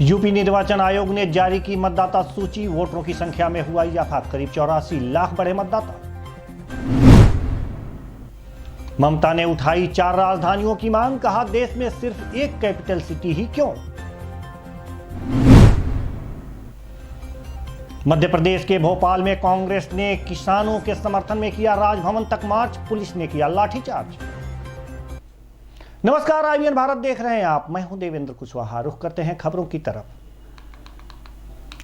UP निर्वाचन आयोग ने जारी की मतदाता सूची। वोटरों की संख्या में हुआ इजाफा, करीब 84 लाख बढ़े मतदाता। ममता ने उठाई 4 राजधानियों की मांग, कहा देश में सिर्फ एक कैपिटल सिटी ही क्यों। मध्य प्रदेश के भोपाल में कांग्रेस ने किसानों के समर्थन में किया राजभवन तक मार्च, पुलिस ने किया लाठीचार्ज। नमस्कार, IBN भारत देख रहे हैं आप, मैं हूं देवेंद्र कुशवाहा। रुख करते हैं खबरों की तरफ।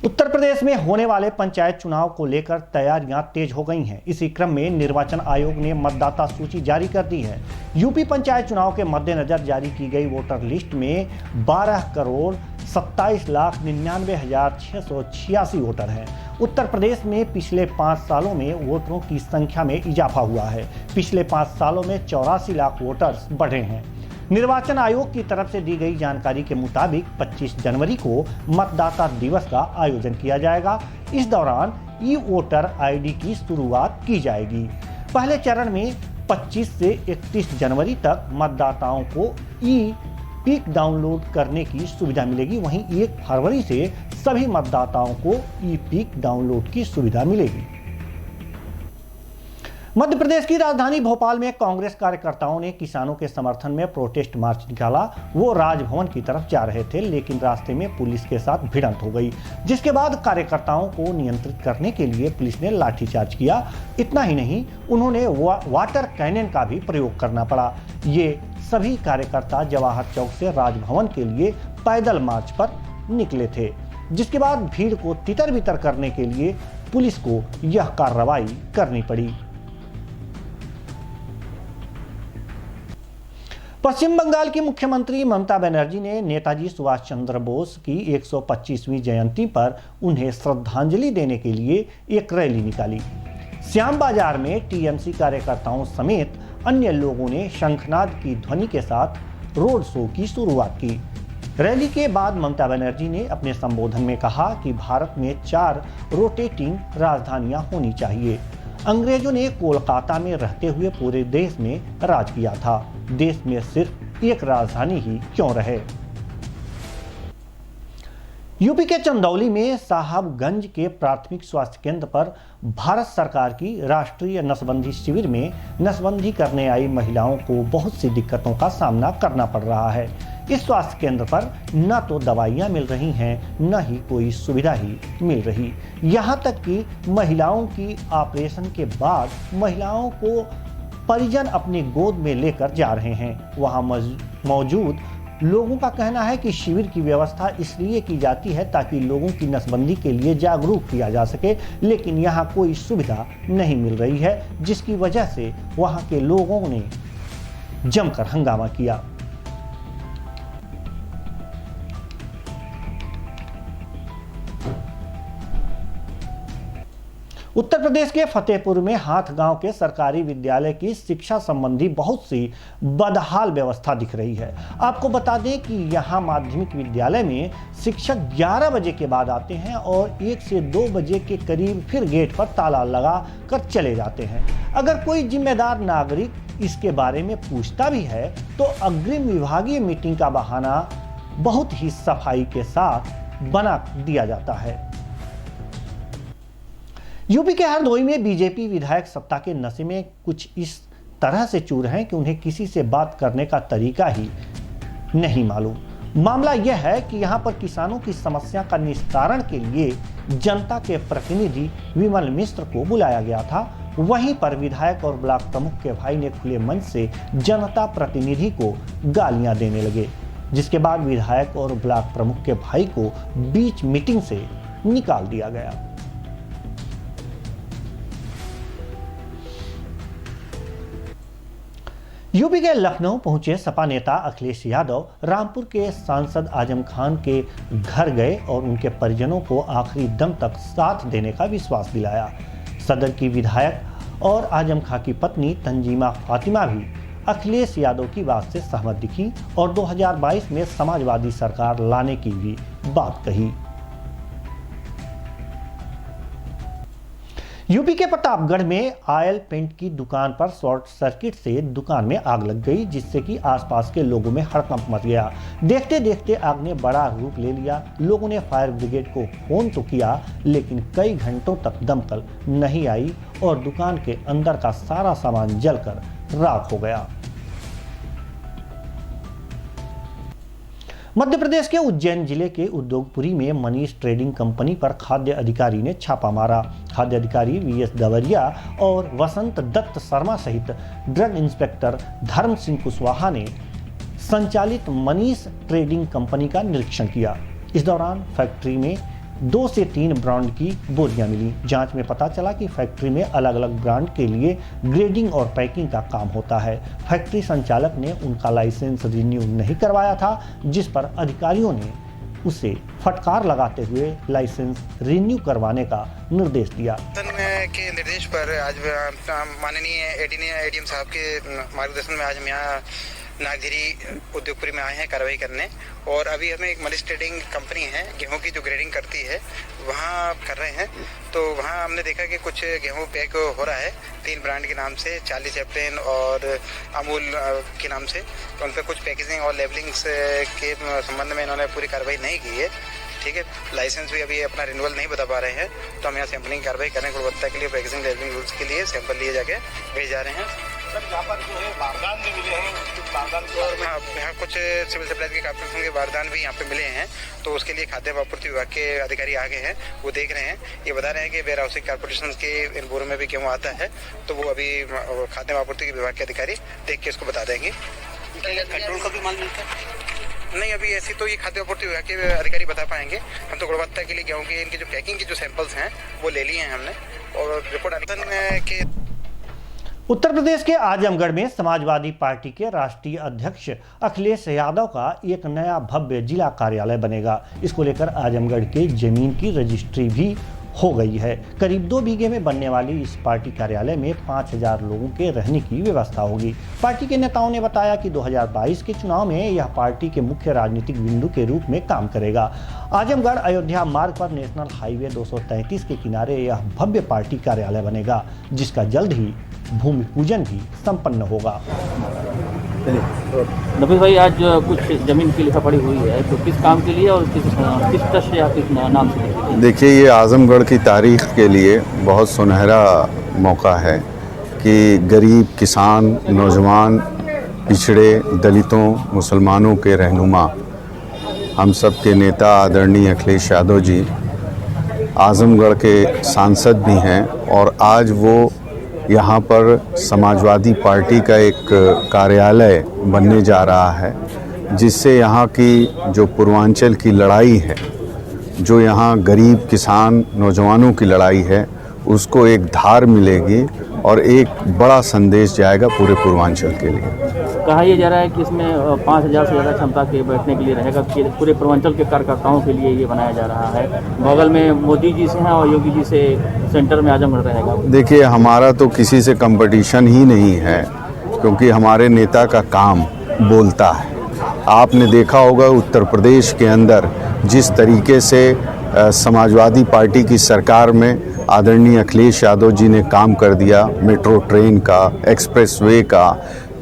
उत्तर प्रदेश में होने वाले पंचायत चुनाव को लेकर तैयारियां तेज हो गई हैं। इसी क्रम में निर्वाचन आयोग ने मतदाता सूची जारी कर दी है। यूपी पंचायत चुनाव के मद्देनजर जारी की गई वोटर लिस्ट में 12,27,99,686 वोटर हैं। उत्तर प्रदेश में पिछले 5 सालों में वोटरों की संख्या में इजाफा हुआ है। पिछले 5 सालों में 84 लाख वोटर्स बढ़े हैं। निर्वाचन आयोग की तरफ से दी गई जानकारी के मुताबिक 25 जनवरी को मतदाता दिवस का आयोजन किया जाएगा। इस दौरान ई वोटर ID की शुरुआत की जाएगी। पहले चरण में 25 से 31 जनवरी तक मतदाताओं को ई पिक डाउनलोड करने की सुविधा मिलेगी। वहीं 1 फरवरी से सभी मतदाताओं को ई पिक डाउनलोड की सुविधा मिलेगी। मध्य प्रदेश की राजधानी भोपाल में कांग्रेस कार्यकर्ताओं ने किसानों के समर्थन में प्रोटेस्ट मार्च निकाला। वो राजभवन की तरफ जा रहे थे, लेकिन रास्ते में पुलिस के साथ भिड़ंत हो गई, जिसके बाद कार्यकर्ताओं को नियंत्रित करने के लिए पुलिस ने लाठीचार्ज किया। इतना ही नहीं, उन्होंने वाटर कैनन का भी प्रयोग करना पड़ा। ये सभी कार्यकर्ता जवाहर चौक से राजभवन के लिए पैदल मार्च पर निकले थे, जिसके बाद भीड़ को तितर-बितर करने के लिए पुलिस को यह कार्रवाई करनी पड़ी। पश्चिम बंगाल की मुख्यमंत्री ममता बनर्जी ने नेताजी सुभाष चंद्र बोस की 125वीं जयंती पर उन्हें श्रद्धांजलि देने के लिए एक रैली निकाली। श्याम बाजार में TMC कार्यकर्ताओं समेत अन्य लोगों ने शंखनाद की ध्वनि के साथ रोड शो की शुरुआत की। रैली के बाद ममता बनर्जी ने अपने संबोधन में कहा कि भारत में 4 रोटेटिंग राजधानियां होनी चाहिए। अंग्रेजों ने कोलकाता में रहते हुए पूरे देश में राज किया था। देश में सिर्फ एक राजधानी ही क्यों रहे। यूपी के चंदौली में साहबगंज के प्राथमिक स्वास्थ्य केंद्र पर भारत सरकार की राष्ट्रीय नसबंदी शिविर में नसबंदी करने आई महिलाओं को बहुत सी दिक्कतों का सामना करना पड़ रहा है। इस स्वास्थ्य केंद्र पर न तो दवाइयां मिल रही हैं, न ही कोई सुविधा ही मिल रही। यहाँ तक कि महिलाओं की ऑपरेशन के बाद महिलाओं को परिजन अपनी गोद में लेकर जा रहे हैं। वहाँ मौजूद लोगों का कहना है कि शिविर की व्यवस्था इसलिए की जाती है ताकि लोगों की नसबंदी के लिए जागरूक किया जा सके, लेकिन यहाँ कोई सुविधा नहीं मिल रही है, जिसकी वजह से वहाँ के लोगों ने जमकर हंगामा किया। उत्तर प्रदेश के फतेहपुर में हाथ गांव के सरकारी विद्यालय की शिक्षा संबंधी बहुत सी बदहाल व्यवस्था दिख रही है। आपको बता दें कि यहां माध्यमिक विद्यालय में शिक्षक 11 बजे के बाद आते हैं और 1 से 2 बजे के करीब फिर गेट पर ताला लगा कर चले जाते हैं। अगर कोई जिम्मेदार नागरिक इसके बारे में पूछता भी है तो अग्रिम विभागीय मीटिंग का बहाना बहुत ही सफाई के साथ बना दिया जाता है। यूपी के हरदोई में बीजेपी विधायक सत्ता के नशे में कुछ इस तरह से चूर हैं कि उन्हें किसी से बात करने का तरीका ही नहीं मालूम। मामला यह है कि यहां पर किसानों की समस्या का निस्तारण के लिए जनता के प्रतिनिधि विमल मिश्र को बुलाया गया था। वहीं पर विधायक और ब्लॉक प्रमुख के भाई ने खुले मंच से जनता प्रतिनिधि को गालियां देने लगे, जिसके बाद विधायक और ब्लॉक प्रमुख के भाई को बीच मीटिंग से निकाल दिया गया। यूपी के लखनऊ पहुंचे सपा नेता अखिलेश यादव रामपुर के सांसद आजम खान के घर गए और उनके परिजनों को आखिरी दम तक साथ देने का विश्वास दिलाया। सदर की विधायक और आजम खान की पत्नी तंजीमा फातिमा भी अखिलेश यादव की बात से सहमत दिखी और 2022 में समाजवादी सरकार लाने की भी बात कही। यूपी के प्रतापगढ़ में ऑयल पेंट की दुकान पर शॉर्ट सर्किट से दुकान में आग लग गई, जिससे कि आसपास के लोगों में हड़कंप मच गया। देखते देखते आग ने बड़ा रूप ले लिया। लोगों ने फायर ब्रिगेड को फोन तो किया, लेकिन कई घंटों तक दमकल नहीं आई और दुकान के अंदर का सारा सामान जलकर राख हो गया। मध्य प्रदेश के उज्जैन जिले के उद्योगपुरी में मनीष ट्रेडिंग कंपनी पर खाद्य अधिकारी ने छापा मारा। खाद्य अधिकारी वीएस गवरिया और वसंत दत्त शर्मा सहित ड्रग इंस्पेक्टर धर्म सिंह कुशवाहा ने संचालित मनीष ट्रेडिंग कंपनी का निरीक्षण किया। इस दौरान फैक्ट्री में 2 से 3 ब्रांड की बोरियां मिली। जांच में पता चला कि फैक्ट्री में अलग अलग ब्रांड के लिए ग्रेडिंग और पैकिंग का काम होता है। फैक्ट्री संचालक ने उनका लाइसेंस रिन्यू नहीं करवाया था, जिस पर अधिकारियों ने उसे फटकार लगाते हुए लाइसेंस रिन्यू करवाने का निर्देश दिया। के निर्देश पर आज माननीय एडीएम साहब के मार्गदर्शन में आज हम यहाँ नागधीरी उद्योगपुरी में आए हैं कार्रवाई करने। और अभी हमें एक मनीष ट्रेडिंग कंपनी है, गेहूं की जो ग्रेडिंग करती है, वहाँ कर रहे हैं। तो वहाँ हमने देखा कि कुछ गेहूं पैक हो रहा है 3 ब्रांड के नाम से, चार्ली चैपलिन और अमूल के नाम से। तो उन पर कुछ पैकेजिंग और लेबलिंग्स के संबंध में इन्होंने पूरी कार्रवाई नहीं की है। ठीक है, लाइसेंस भी अभी अपना रिन्यूअल नहीं बता पा रहे हैं। तो हम यहाँ सैंपलिंग कार्रवाई करें गुणवत्ता के लिए, पैकेजिंग लेबलिंग रूल्स के लिए सैंपल लिए जाके भेज जा रहे हैं। सर, यहाँ पर जो है बारदान भी मिले हैं, यहाँ कुछ सिविल सप्लाईज के कारपोरेशन के बारदान भी यहाँ पे मिले हैं। तो उसके लिए खाद्य आपूर्ति विभाग के अधिकारी आ गए हैं, वो देख रहे हैं। ये बता रहे हैं कि वेयर हाउसिंग कारपोरेशन के इन बोरों में भी गेहूँ आता है, तो वो अभी खाद्य आपूर्ति विभाग के अधिकारी देख के इसको बता देंगे। पेट्रोल का भी माल मिलता है? नहीं, अभी ऐसी तो ये खाद्य आपूर्ति विभाग के अधिकारी बता पाएंगे। हम तो गुणवत्ता के लिए गेहूँ के इनकी जो पैकिंग की जो सैंपल्स हैं वो ले लिए हैं हमने, और रिपोर्ट के। उत्तर प्रदेश के आजमगढ़ में समाजवादी पार्टी के राष्ट्रीय अध्यक्ष अखिलेश यादव का एक नया भव्य जिला कार्यालय बनेगा। इसको लेकर आजमगढ़ के जमीन की रजिस्ट्री भी हो गई है। करीब 2 बीघे में बनने वाली इस पार्टी कार्यालय में 5000 लोगों के रहने की व्यवस्था होगी। पार्टी के नेताओं ने बताया कि 2022 के चुनाव में यह पार्टी के मुख्य राजनीतिक बिंदु के रूप में काम करेगा। आजमगढ़ अयोध्या मार्ग पर नेशनल हाईवे 233 के किनारे यह भव्य पार्टी कार्यालय बनेगा, जिसका जल्द ही भूमि पूजन भी संपन्न होगा। नबील भाई, आज कुछ जमीन की लिखा पड़ी हुई है, तो किस काम के लिए और किस ट्रस्ट या किस नाम से? देखिए, ये आजमगढ़ की तारीख के लिए बहुत सुनहरा मौका है कि गरीब, किसान, नौजवान, पिछड़े, दलितों, मुसलमानों के रहनुमा, हम सब के नेता आदरणीय अखिलेश यादव जी आजमगढ़ के सांसद भी हैं, और आज वो यहाँ पर समाजवादी पार्टी का एक कार्यालय बनने जा रहा है, जिससे यहाँ की जो पूर्वांचल की लड़ाई है, जो यहाँ गरीब, किसान, नौजवानों की लड़ाई है, उसको एक धार मिलेगी और एक बड़ा संदेश जाएगा पूरे पूर्वांचल के लिए। कहा यह जा रहा है कि इसमें 5000 से ज़्यादा क्षमता के बैठने के लिए रहेगा, कि पूरे पूर्वांचल के कार्यकर्ताओं के लिए ये बनाया जा रहा है। बगल में मोदी जी से हैं और योगी जी से सेंटर में आजमगढ़ रहेगा। देखिए, हमारा तो किसी से कंपटीशन ही नहीं है, क्योंकि हमारे नेता का काम बोलता है। आपने देखा होगा उत्तर प्रदेश के अंदर जिस तरीके से समाजवादी पार्टी की सरकार में आदरणीय अखिलेश यादव जी ने काम कर दिया, मेट्रो ट्रेन का, एक्सप्रेसवे का,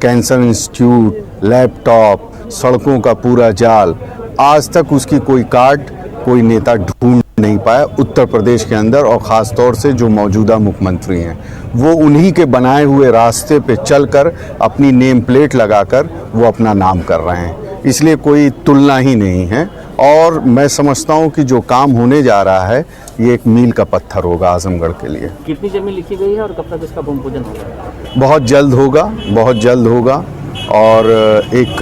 कैंसर इंस्टीट्यूट, लैपटॉप, सड़कों का पूरा जाल, आज तक उसकी कोई काट कोई नेता ढूंढ नहीं पाया उत्तर प्रदेश के अंदर। और ख़ास तौर से जो मौजूदा मुख्यमंत्री हैं, वो उन्हीं के बनाए हुए रास्ते पे चलकर अपनी नेम प्लेट लगाकर वो अपना नाम कर रहे हैं, इसलिए कोई तुलना ही नहीं है। और मैं समझता हूँ कि जो काम होने जा रहा है, ये एक मील का पत्थर होगा आजमगढ़ के लिए। कितनी जमीन लिखी गई है और कब तक इसका भूमि पूजन होगा? बहुत जल्द होगा, बहुत जल्द होगा, और एक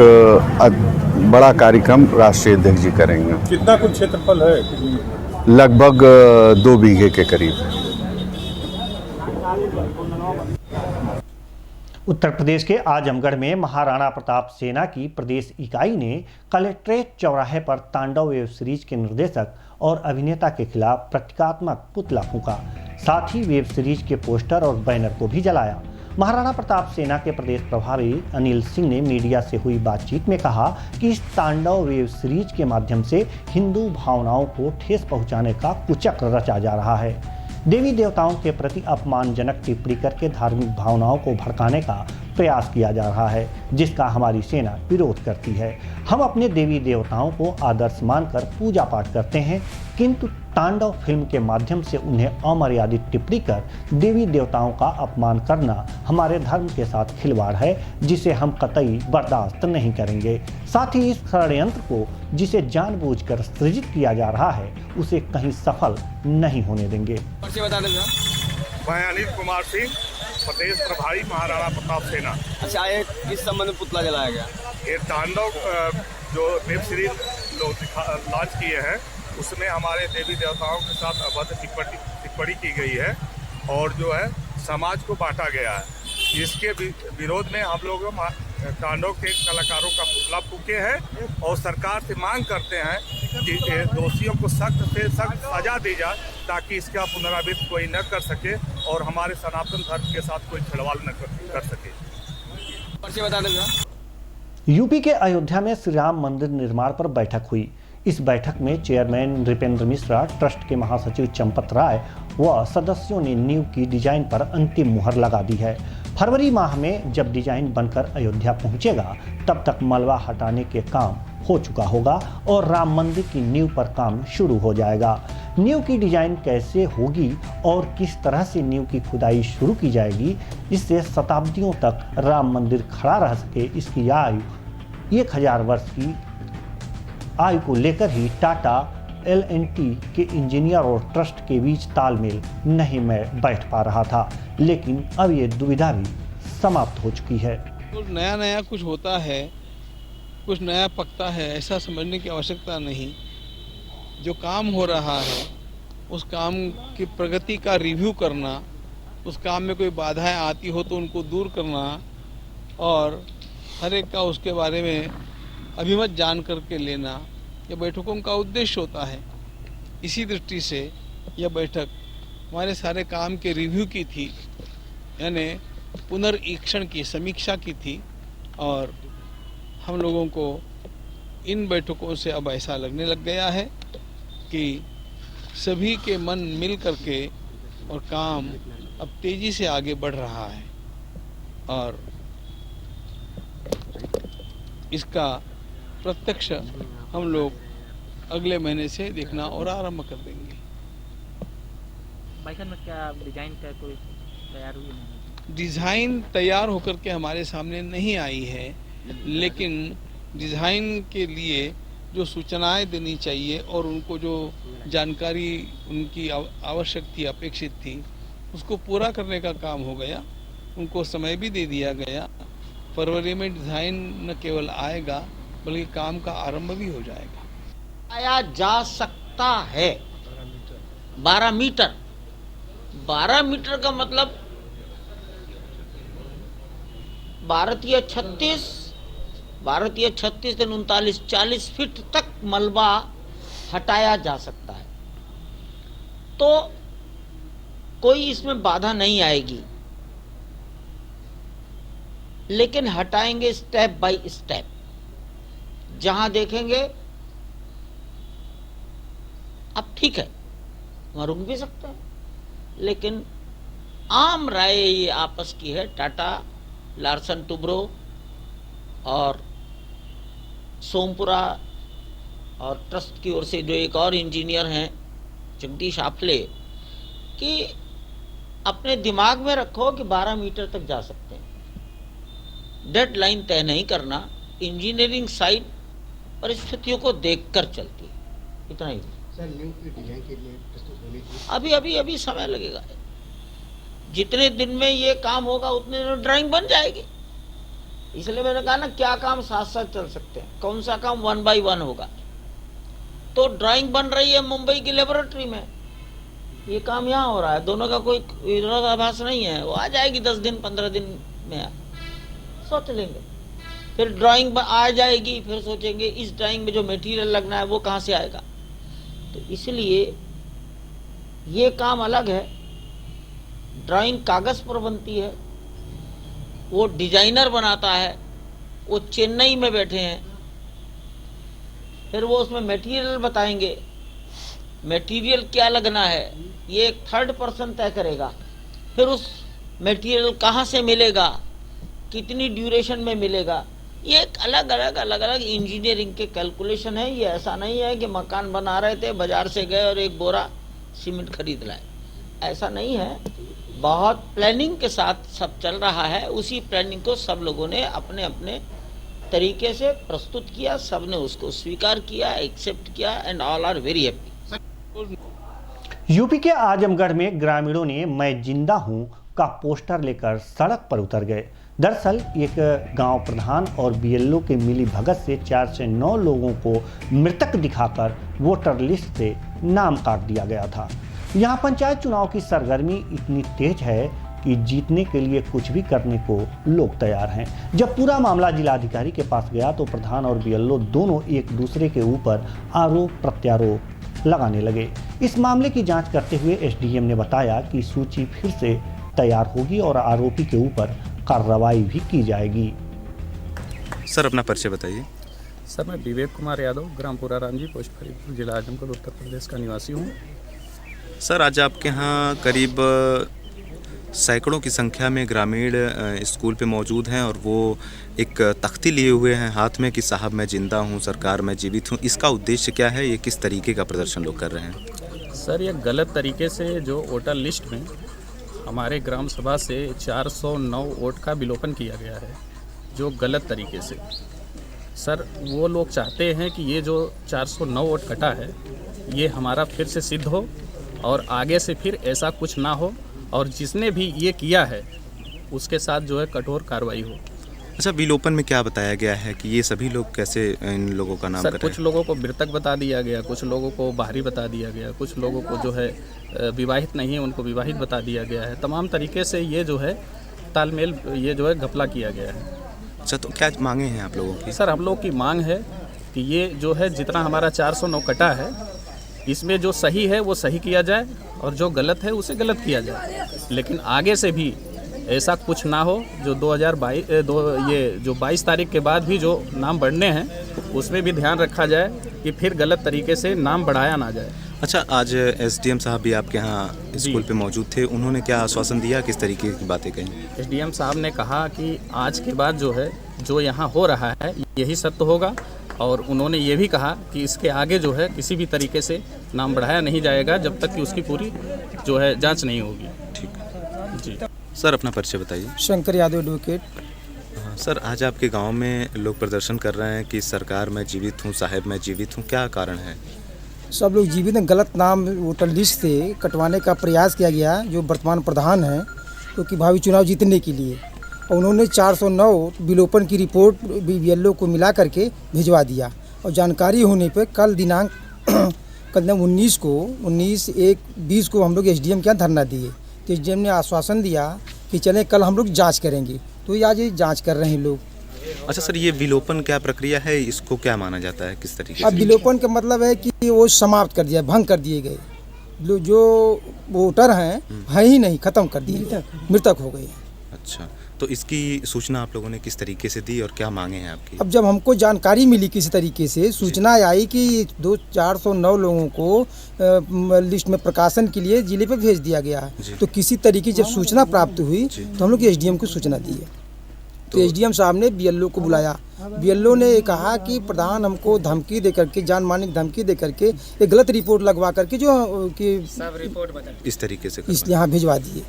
बड़ा कार्यक्रम राष्ट्रीय अध्यक्ष जी करेंगे। कितना कुछ क्षेत्रफल है? लगभग 2 बीघे के करीब। उत्तर प्रदेश के आजमगढ़ में महाराणा प्रताप सेना की प्रदेश इकाई ने कलेक्ट्रेट चौराहे पर तांडव वेब सीरीज के निर्देशक और अभिनेता के खिलाफ प्रतीकात्मक पुतला फूंका। साथ ही वेब सीरीज के पोस्टर और बैनर को भी जलाया। महाराणा प्रताप सेना के प्रदेश प्रभारी अनिल सिंह ने मीडिया से हुई बातचीत में कहा कि इस तांडव वेब सीरीज के माध्यम से हिंदू भावनाओं को ठेस पहुंचाने का कुचक्र रचा जा रहा है। देवी देवताओं के प्रति अपमानजनक टिप्पणी करके धार्मिक भावनाओं को भड़काने का प्रयास किया जा रहा है, जिसका हमारी सेना विरोध करती है। हम अपने देवी देवताओं को आदर्श मानकर पूजा पाठ करते हैं, किंतु तांडव फिल्म के माध्यम से उन्हें अमर्यादित टिप्पणी कर देवी देवताओं का अपमान करना हमारे धर्म के साथ खिलवाड़ है, जिसे हम कतई बर्दाश्त नहीं करेंगे। साथ ही इस षड्यंत्र को जिसे जानबूझकर सृजित किया जा रहा है, उसे कहीं सफल नहीं होने देंगे। मैं अनिल कुमार सिंह, प्रदेश प्रभारी महाराणा प्रताप सेना। अच्छा, ये किस संबंध में पुतला जलाया गया? ये तांडव जो वेब सीरीज लोग लॉन्च किए हैं, उसमें हमारे देवी देवताओं के साथ अभद्र टिप्पणी की गई है और जो है समाज को बांटा गया है। इसके विरोध में हम लोग तांडव के कलाकारों का पुतला फूके हैं और सरकार से मांग करते हैं कि दोषियों को सख्त से सख्त सजा दी जाए, ताकि इसका पुनरावृत्ति कोई न कर सके और हमारे सनातन धर्म के साथ कोई छेड़छाड़ न कर सके। बता देगा। यूपी के अयोध्या में श्री राम मंदिर निर्माण पर बैठक हुई। इस बैठक में चेयरमैन नृपेंद्र मिश्रा, ट्रस्ट के महासचिव चंपत राय व सदस्यों ने नींव की डिजाइन पर अंतिम मुहर लगा दी है। फरवरी माह में जब डिजाइन बनकर अयोध्या पहुंचेगा, तब तक मलबा हटाने के काम हो चुका होगा और राम मंदिर की नींव पर काम शुरू हो जाएगा। नींव की डिजाइन कैसे होगी और किस तरह से नींव की खुदाई शुरू की जाएगी, इससे शताब्दियों तक राम मंदिर खड़ा रह सके, इसकी आयु 1000 वर्ष की आयु को लेकर ही टाटा L&T के इंजीनियर और ट्रस्ट के बीच तालमेल नहीं बैठ पा रहा था, लेकिन अब ये दुविधा भी समाप्त हो चुकी है। तो नया कुछ होता है, कुछ नया पकता है, ऐसा समझने की आवश्यकता नहीं। जो काम हो रहा है उस काम की प्रगति का रिव्यू करना, उस काम में कोई बाधाएं आती हो तो उनको दूर करना और हर एक का उसके बारे में अभिमत जान करके लेना, यह बैठकों का उद्देश्य होता है। इसी दृष्टि से यह बैठक हमारे सारे काम के रिव्यू की थी, यानी पुनरीक्षण की, समीक्षा की थी और हम लोगों को इन बैठकों से अब ऐसा लगने लग गया है कि सभी के मन मिल करके और काम अब तेजी से आगे बढ़ रहा है और इसका प्रत्यक्ष हम लोग अगले महीने से देखना और आरंभ कर देंगे। बैठक में क्या डिजाइन का कोई तैयार हुई नहीं? डिज़ाइन तैयार होकर के हमारे सामने नहीं आई है, लेकिन डिज़ाइन के लिए जो सूचनाएं देनी चाहिए और उनको जो जानकारी उनकी आवश्यक थी, अपेक्षित थी, उसको पूरा करने का काम हो गया। उनको समय भी दे दिया गया। फरवरी में डिज़ाइन न केवल आएगा बल्कि काम का आरंभ भी हो जाएगा। आया जा सकता है 12 मीटर। 12 मीटर का मतलब भारतीय 36 39 40 फीट तक मलबा हटाया जा सकता है, तो कोई इसमें बाधा नहीं आएगी, लेकिन हटाएंगे स्टेप बाय स्टेप। जहां देखेंगे अब ठीक है, वहां रुक भी सकते हैं, लेकिन आम राय ये आपस की है। टाटा, लार्सन टुब्रो और सोमपुरा और ट्रस्ट की ओर से जो एक और इंजीनियर हैं जगदीश आफले, कि अपने दिमाग में रखो कि 12 मीटर तक जा सकते हैं। डेडलाइन तय नहीं करना, इंजीनियरिंग साइड परिस्थितियों को देखकर चलती है, इतना ही। सर, न्यू की डिजाइन के लिए प्रस्तुत होने की अभी समय लगेगा। जितने दिन में ये काम होगा उतने दिन में ड्राइंग बन जाएगी। इसलिए मैंने कहा ना, क्या काम साथ साथ चल सकते हैं, कौन सा काम 1 by 1 होगा। तो ड्राइंग बन रही है मुंबई की लेबोरेटरी में, ये काम यहाँ हो रहा है, दोनों का कोई विरोधाभास नहीं है। वो आ जाएगी 10 दिन 15 दिन में, सोच लेंगे। फिर ड्राइंग आ जाएगी, फिर सोचेंगे इस ड्राइंग में जो मटेरियल लगना है वो कहाँ से आएगा। तो इसलिए ये काम अलग है। ड्राइंग कागज पर बनती है, वो डिजाइनर बनाता है, वो चेन्नई में बैठे हैं, फिर वो उसमें मटेरियल बताएंगे, मटेरियल क्या लगना है ये एक थर्ड पर्सन तय करेगा। फिर उस मटेरियल कहाँ से मिलेगा, कितनी ड्यूरेशन में मिलेगा, ये एक अलग अलग इंजीनियरिंग के कैलकुलेशन है। ये ऐसा नहीं है कि मकान बना रहे थे बाजार से गए और एक बोरा सीमेंट खरीद लाए, ऐसा नहीं है। बहुत प्लानिंग के साथ सब चल रहा है। उसी प्लानिंग को सब लोगों ने अपने अपने तरीके से प्रस्तुत किया, सब ने उसको स्वीकार किया, एक्सेप्ट किया and all are very happy. UP के आजमगढ़ में ग्रामीणों ने मैं जिंदा हूं का पोस्टर लेकर सड़क पर उतर गए। दरअसल एक गांव प्रधान और बीएलओ के मिली भगत से 4 से 9 लोगों को मृतक दिखाकर वोटर लिस्ट से नाम काट दिया गया था। यहां पंचायत चुनाव की सरगर्मी इतनी तेज है कि जीतने के लिए कुछ भी करने को लोग तैयार हैं। जब पूरा मामला जिलाधिकारी के पास गया तो प्रधान और बीएलओ दोनों एक दूसरे के ऊपर आरोप प्रत्यारोप लगाने लगे। इस मामले की जांच करते हुए एसडीएम ने बताया कि सूची फिर से तैयार होगी और आरोपी के ऊपर कार्रवाई भी की जाएगी। सर अपना परिचय बताइए। सर मैं विवेक कुमार यादव, ग्राम पुरा रामजी, पोस्ट फरीदपुर, जिला आजमगढ़, उत्तर प्रदेश का निवासी हूँ। सर आज आपके यहाँ करीब सैकड़ों की संख्या में ग्रामीण स्कूल पे मौजूद हैं और वो एक तख्ती लिए हुए हैं हाथ में कि साहब मैं जिंदा हूँ, सरकार मैं जीवित हूँ। इसका उद्देश्य क्या है, ये किस तरीके का प्रदर्शन लोग कर रहे हैं? सर ये गलत तरीके से जो वोटर लिस्ट में हमारे ग्राम सभा से 409 वोट का विलोपन किया गया है, जो गलत तरीके से। सर वो लोग चाहते हैं कि ये जो 409 वोट कटा है ये हमारा फिर से सिद्ध हो और आगे से फिर ऐसा कुछ ना हो और जिसने भी ये किया है उसके साथ जो है कठोर कार्रवाई हो। अच्छा, विलोपन में क्या बताया गया है कि ये सभी लोग कैसे इन लोगों का नाम? सर कुछ लोगों को मृतक बता दिया गया, कुछ लोगों को बाहरी बता दिया गया, कुछ लोगों को जो है विवाहित नहीं है उनको विवाहित बता दिया गया है। तमाम तरीके से ये जो है तालमेल ये जो है घपला किया गया है। अच्छा, तो क्या मांगे हैं आप लोगों की? सर हम लोग की मांग है कि ये जो है जितना हमारा 409 कटा है इसमें जो सही है वो सही किया जाए और जो गलत है उसे गलत किया जाए। लेकिन आगे से भी ऐसा कुछ ना हो जो 22 तारीख के बाद भी जो नाम बढ़ने हैं उसमें भी ध्यान रखा जाए कि फिर गलत तरीके से नाम बढ़ाया ना जाए। अच्छा, आज एसडीएम साहब भी आपके यहाँ स्कूल पे मौजूद थे, उन्होंने क्या आश्वासन दिया, किस तरीके की बातें कही? एसडीएम साहब ने कहा कि आज के बाद जो है जो यहाँ हो रहा है यही सत्य होगा और उन्होंने ये भी कहा कि इसके आगे जो है किसी भी तरीके से नाम बढ़ाया नहीं जाएगा जब तक कि उसकी पूरी जो है जांच नहीं होगी। ठीक जी। सर अपना परिचय बताइए। शंकर यादव एडवोकेट। सर आज आपके गांव में लोग प्रदर्शन कर रहे हैं कि सरकार मैं जीवित हूं, साहब मैं जीवित हूं, क्या कारण है? सब लोग जीवित हैं। गलत नाम वोटर लिस्ट से कटवाने का प्रयास किया गया जो वर्तमान प्रधान हैं क्योंकि भावी चुनाव जीतने के लिए, और उन्होंने 409 विलोपन की रिपोर्ट बीएलओ को मिला करके भिजवा दिया और जानकारी होने पर कल दिनांक कल 19/1/20 को हम लोग एसडीएम के यहाँ धरना दिए। तो एसडीएम ने आश्वासन दिया कि चलें कल हम लोग जांच करेंगे, तो आज ये जांच कर रहे हैं लोग। अच्छा सर, ये विलोपन क्या प्रक्रिया है, इसको क्या माना जाता है, किस तरीके से? अब विलोपन का मतलब है कि वो समाप्त कर दिया, भंग कर दिए गए, जो वोटर हैं ही नहीं, खत्म कर दिए, मृतक हो गए। अच्छा, तो इसकी सूचना आप लोगों ने किस तरीके से दी और क्या मांगे हैं आपकी? अब जब हमको जानकारी मिली किसी तरीके से, सूचना आई कि 409 लोगों को लिस्ट में प्रकाशन के लिए जिले पे भेज दिया गया है, तो किसी तरीके जब सूचना प्राप्त हुई तो हम लोग एसडीएम को सूचना दी है। तो एसडीएम साहब ने बीएलओ को बुलाया। बीएलओ ने कहा कि प्रधान हमको धमकी दे करके, जान मारने की धमकी दे करके एक गलत रिपोर्ट लगवा करके जो कि सब रिपोर्ट बता इस तरीके से इसलिए यहाँ भिजवा दिए।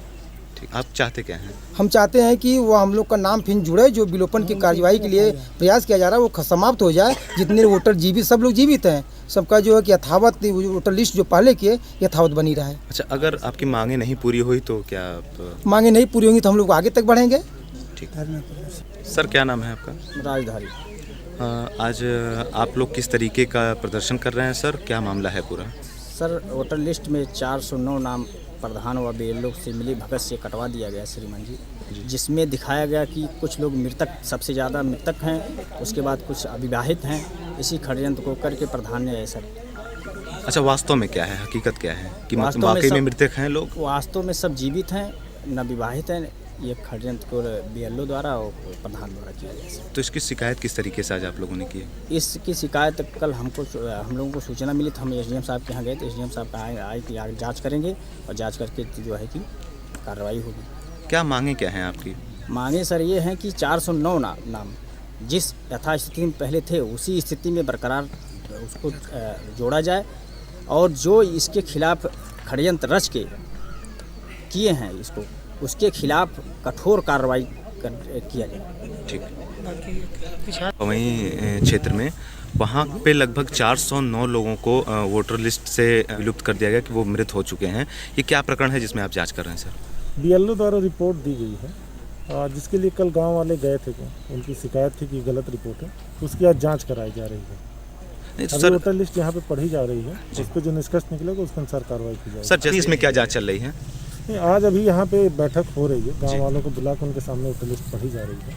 आप चाहते क्या हैं? हम चाहते हैं कि वो हम लोग का नाम फिर जुड़े, जो विलोपन की कार्यवाही के लिए प्रयास किया जा रहा है वो समाप्त हो जाए। जितने वोटर जीवित, सब लोग जीवित हैं, सबका जो है कि यथावत वोटर लिस्ट जो पहले की यथावत बनी रहे। अच्छा, अगर आपकी मांगे नहीं पूरी हुई तो क्या आप... मांगे नहीं पूरी होंगी तो हम लोग आगे तक बढ़ेंगे। ठीक। सर क्या नाम है आपका? राजधारी। आज आप लोग किस तरीके का प्रदर्शन कर रहे हैं सर, क्या मामला है पूरा? सर वोटर लिस्ट में 409 नाम प्रधान व बीएलओ से मिली भगत से कटवा दिया गया श्रीमान जी, जिसमें दिखाया गया कि कुछ लोग मृतक, सबसे ज़्यादा मृतक हैं, उसके बाद कुछ अविवाहित हैं। इसी षड्यंत्र को करके प्रधान ने ऐसा। अच्छा, वास्तव में क्या है, हकीकत क्या है कि वाकई में मृतक हैं लोग? वास्तव में सब जीवित हैं, न विवाहित हैं, ये षड्यंत्र को BLO द्वारा और प्रधान द्वारा किया गया है। तो इसकी शिकायत किस तरीके से आज आप लोगों ने की है? इसकी शिकायत कल हम लोगों को सूचना मिली तो हम SDM साहब के यहाँ गए तो SDM साहब आए कि आगे जाँच करेंगे और जाँच करके जो है कि कार्रवाई होगी। क्या मांगे क्या हैं आपकी? मांगे सर ये हैं कि 409 नाम जिस यथास्थिति में पहले थे उसी स्थिति में बरकरार उसको जोड़ा जाए और जो इसके खिलाफ षड्यंत्र रच के किए हैं इसको उसके खिलाफ कठोर कार्रवाई किया जाए। ठीक। वहीं क्षेत्र में वहाँ पे लगभग 409 लोगों को वोटर लिस्ट से विलुप्त कर दिया गया कि वो मृत हो चुके हैं। ये क्या प्रकरण है जिसमें आप जांच कर रहे हैं सर? BLO द्वारा रिपोर्ट दी गई है जिसके लिए कल गांव वाले गए थे। उनकी शिकायत थी कि गलत रिपोर्ट है, उसकी आज जांच कराई जा रही है। अभी वोटर लिस्ट यहाँ पे पढ़ी जा रही है, उस पर जो निष्कर्ष निकलेगा उसके अनुसार कार्रवाई की जाएगी। सर जैसे इसमें क्या जांच चल रही है? आज अभी यहाँ पे बैठक हो रही है, गांव वालों को बुला कर उनके सामने वोटर लिस्ट पढ़ी जा रही है।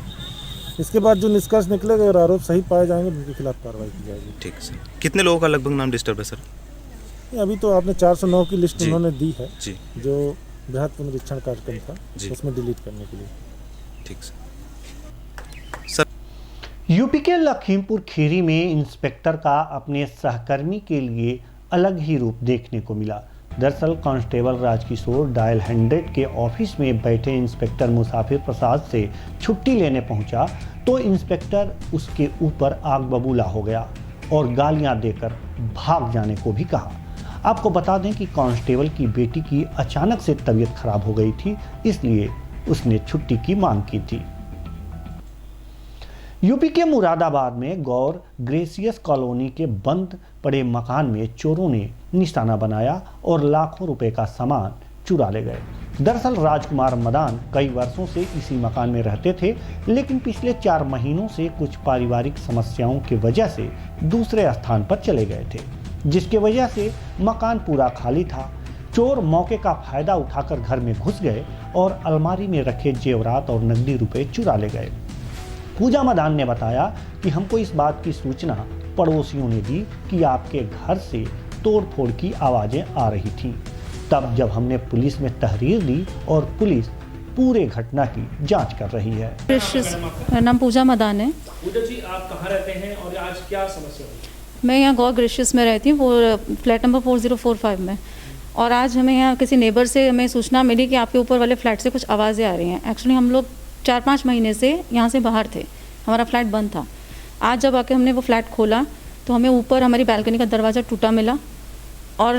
इसके बाद जो निष्कर्ष निकलेगा और आरोप सही पाए जाएंगे उनके खिलाफ कार्रवाई की जाएगी। ठीक सर। कितने लोगों का लगभग नाम डिस्टर्ब है सर? अभी तो आपने 409 की लिस्ट उन्होंने दी है जी, जो बृहद पुनरीक्षण कार्यक्रम था उसमें डिलीट करने के लिए। ठीक सर। यूपी के लखीमपुर खीरी में इंस्पेक्टर का अपने सहकर्मी के लिए अलग ही रूप देखने को मिला। दरअसल कांस्टेबल राजकिशोर डायल 100 के ऑफिस में बैठे इंस्पेक्टर मुसाफिर प्रसाद से छुट्टी लेने पहुंचा तो इंस्पेक्टर उसके ऊपर आग बबूला हो गया और गालियां देकर भाग जाने को भी कहा। आपको बता दें कि कांस्टेबल की बेटी की अचानक से तबीयत खराब हो गई थी, इसलिए उसने छुट्टी की मांग की थी। यूपी के मुरादाबाद में गौर ग्रेसियस कॉलोनी के बंद पड़े मकान में चोरों ने निशाना बनाया और लाखों रुपए का सामान चुरा ले गए। दरअसल राजकुमार मदान कई वर्षों से इसी मकान में रहते थे, लेकिन पिछले 4 महीनों से कुछ पारिवारिक समस्याओं की वजह से दूसरे स्थान पर चले गए थे, जिसकी वजह से मकान पूरा खाली था। चोर मौके का फायदा उठाकर घर में घुस गए और अलमारी में रखे जेवरात और नकदी रुपए चुरा ले गए। पूजा मदान ने बताया कि हमको इस बात की सूचना पड़ोसियों ने दी कि आपके घर से तोड़फोड़ की आवाजें आ रही थीं। तब जब हमने पुलिस में तहरीर दी और पुलिस पूरे घटना की जांच कर रही है। मेरा नाम पूजा मदान है। पूजा जी, आप कहाँ रहते हैं और आज क्या समस्या हुई? मैं यहाँ गौर ग्रेशियस में रहती हूँ, वो फ्लैट नंबर 4045 में। और आज हमें यहाँ किसी नेबर से हमें सूचना मिली कि आपके ऊपर वाले फ्लैट से कुछ आवाज़ें आ रही हैं। एक्चुअली हम लोग 4-5 महीने से यहाँ से बाहर थे, हमारा फ्लैट बंद था। आज जब आके हमने वो फ्लैट खोला तो हमें ऊपर हमारी बालकनी का दरवाज़ा टूटा मिला और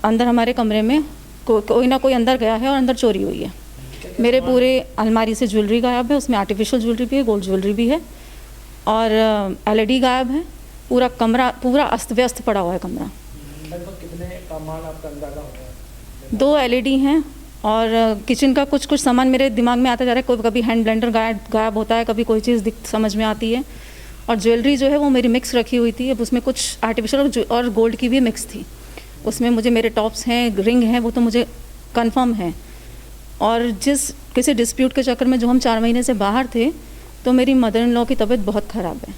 अंदर हमारे कमरे में कोई ना कोई अंदर गया है और अंदर चोरी हुई है। मेरे पूरे अलमारी से ज्वेलरी गायब है, उसमें आर्टिफिशियल ज्वेलरी भी है, गोल्ड ज्वेलरी भी है और LED गायब है। पूरा कमरा पूरा अस्त व्यस्त पड़ा हुआ है कमरा। लगभग कितने का माल आपका अंदाजा हो गया? 2 LED हैं और किचन का कुछ सामान मेरे दिमाग में आता जा रहा है। कभी हैंड ब्लेंडर गायब होता है, कभी कोई चीज़ समझ में आती है। और ज्वेलरी जो है वो मेरी मिक्स रखी हुई थी, अब उसमें कुछ आर्टिफिशियल और गोल्ड की भी मिक्स थी। उसमें मुझे मेरे टॉप्स हैं, रिंग हैं, वो तो मुझे कंफर्म है। और किसी डिस्प्यूट के चक्कर में जो हम 4 महीने से बाहर थे, तो मेरी मदर इन लॉ की तबीयत बहुत ख़राब है,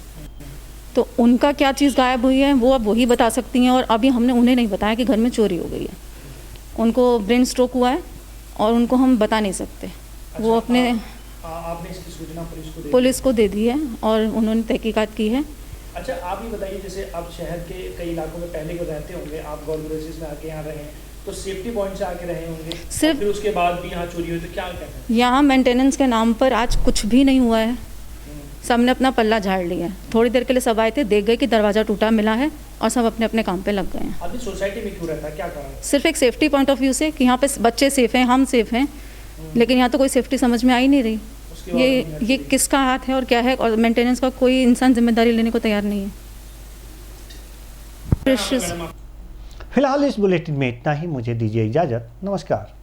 तो उनका क्या चीज़ गायब हुई है वो अब वही बता सकती हैं। और अभी हमने उन्हें नहीं बताया कि घर में चोरी हो गई है। उनको ब्रेन स्ट्रोक हुआ है और उनको हम बता नहीं सकते। अच्छा, वो अपने आपने इसकी सूचना पुलिस को दे दी है और उन्होंने तहकीकात की है। अच्छा, आप ही बताइए, जैसे आप शहर के कई इलाकों में पहले के रहते होंगे, आप गौर ग्रेसियस में आके यहाँ रहे, तो सेफ्टी पॉइंट से आके रहे होंगे, सिर्फ फिर उसके बाद भी यहाँ चोरी हुई, तो क्या कहते हैं? यहाँ मेंटेनेंस के नाम पर आज कुछ भी नहीं हुआ है। सबने अपना पल्ला झाड़ लिया है। थोड़ी देर के लिए सब आए थे, देख गए कि दरवाज़ा टूटा मिला है और सब अपने अपने काम पे लग गए हैं। अभी सोसाइटी में क्यों रहता है, क्या कारण? सिर्फ एक सेफ्टी पॉइंट ऑफ व्यू से कि यहाँ पे बच्चे सेफ हैं, हम सेफ हैं, लेकिन यहाँ तो कोई सेफ्टी समझ में आ ही नहीं रही। ये किसका हाथ है और क्या है, और मेंटेनेंस का कोई इंसान जिम्मेदारी लेने को तैयार नहीं है। फिलहाल इस बुलेटिन में इतना ही। मुझे दीजिए इजाज़त। नमस्कार।